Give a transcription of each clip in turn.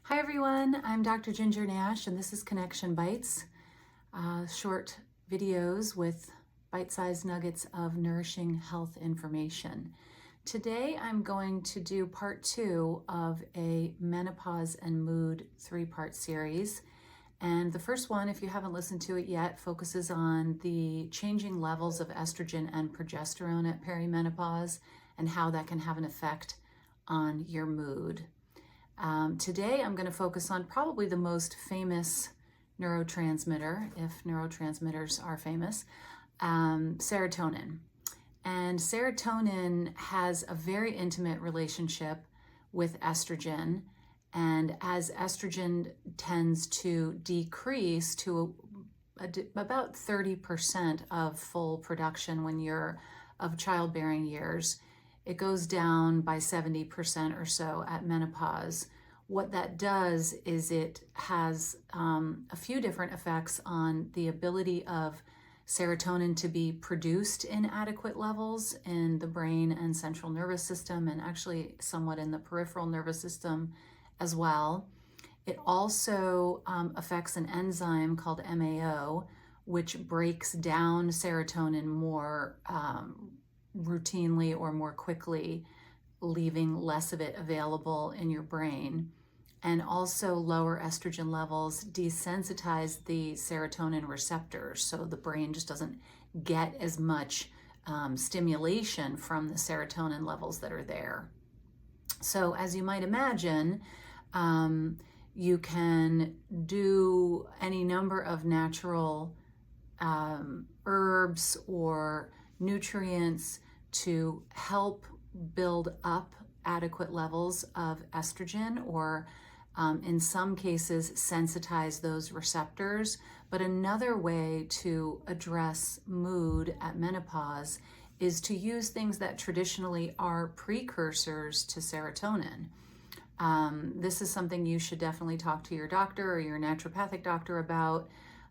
Hi everyone, I'm Dr. Ginger Nash and this is Connection Bites, short videos with bite-sized nuggets of nourishing health information. Today I'm going to do part 2 of a menopause and mood 3-part series. And the first one, if you haven't listened to it yet, focuses on the changing levels of estrogen and progesterone at perimenopause and how that can have an effect on your mood. Today I'm going to focus on probably the most famous neurotransmitter, if neurotransmitters are famous, serotonin. And serotonin has a very intimate relationship with estrogen, and as estrogen tends to decrease to about 30% of full production when you're of childbearing years, it goes down by 70% or so at menopause. What that does is it has a few different effects on the ability of serotonin to be produced in adequate levels in the brain and central nervous system, and actually somewhat in the peripheral nervous system as well. It also affects an enzyme called MAO, which breaks down serotonin more routinely or more quickly, leaving less of it available in your brain. And also lower estrogen levels desensitize the serotonin receptors, so the brain just doesn't get as much stimulation from the serotonin levels that are there. So as you might imagine, you can do any number of natural herbs or nutrients to help build up adequate levels of estrogen, or in some cases sensitize those receptors. But another way to address mood at menopause is to use things that traditionally are precursors to serotonin. This is something you should definitely talk to your doctor or your naturopathic doctor about,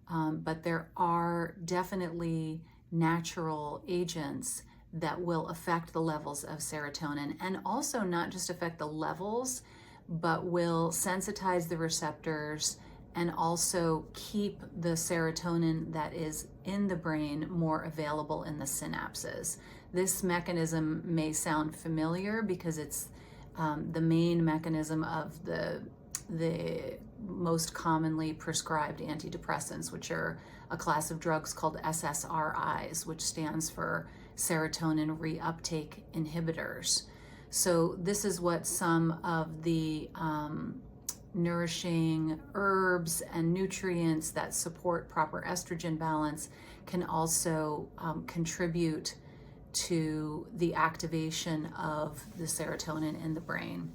but there are definitely natural agents that will affect the levels of serotonin, and also not just affect the levels, but will sensitize the receptors and also keep the serotonin that is in the brain more available in the synapses. This mechanism may sound familiar because it's the main mechanism of the most commonly prescribed antidepressants, which are a class of drugs called SSRIs, which stands for serotonin reuptake inhibitors. So this is what some of the nourishing herbs and nutrients that support proper estrogen balance can also contribute to the activation of the serotonin in the brain.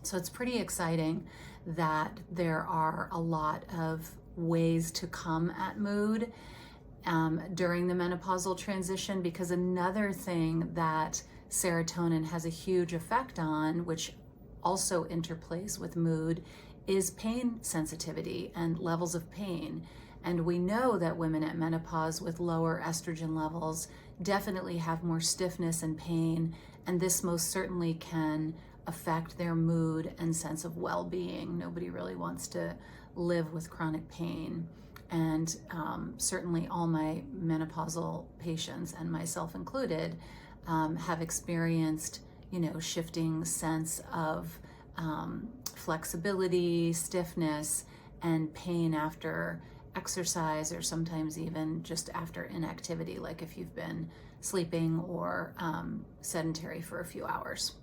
So it's pretty exciting that there are a lot of ways to come at mood during the menopausal transition, because another thing that serotonin has a huge effect on, which also interplays with mood, is pain sensitivity and levels of pain. And we know that women at menopause with lower estrogen levels definitely have more stiffness and pain, and this most certainly can affect their mood and sense of well-being. Nobody really wants to live with chronic pain. And certainly all my menopausal patients, and myself included, have experienced, shifting sense of flexibility, stiffness, and pain after exercise, or sometimes even just after inactivity, like if you've been sleeping or sedentary for a few hours.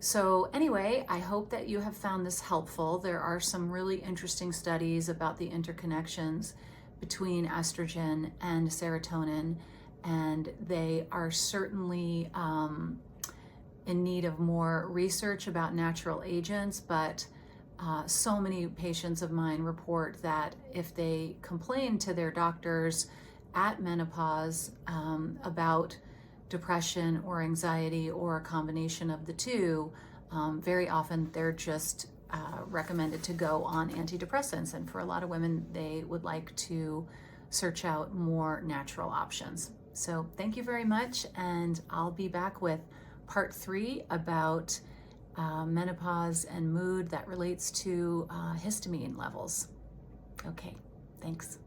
So anyway, I hope that you have found this helpful. There are some really interesting studies about the interconnections between estrogen and serotonin, and they are certainly in need of more research about natural agents, but so many patients of mine report that if they complain to their doctors at menopause about depression or anxiety or a combination of the two, very often they're just recommended to go on antidepressants. And for a lot of women, they would like to search out more natural options. So thank you very much, and I'll be back with part 3 about menopause and mood that relates to histamine levels. Okay, thanks.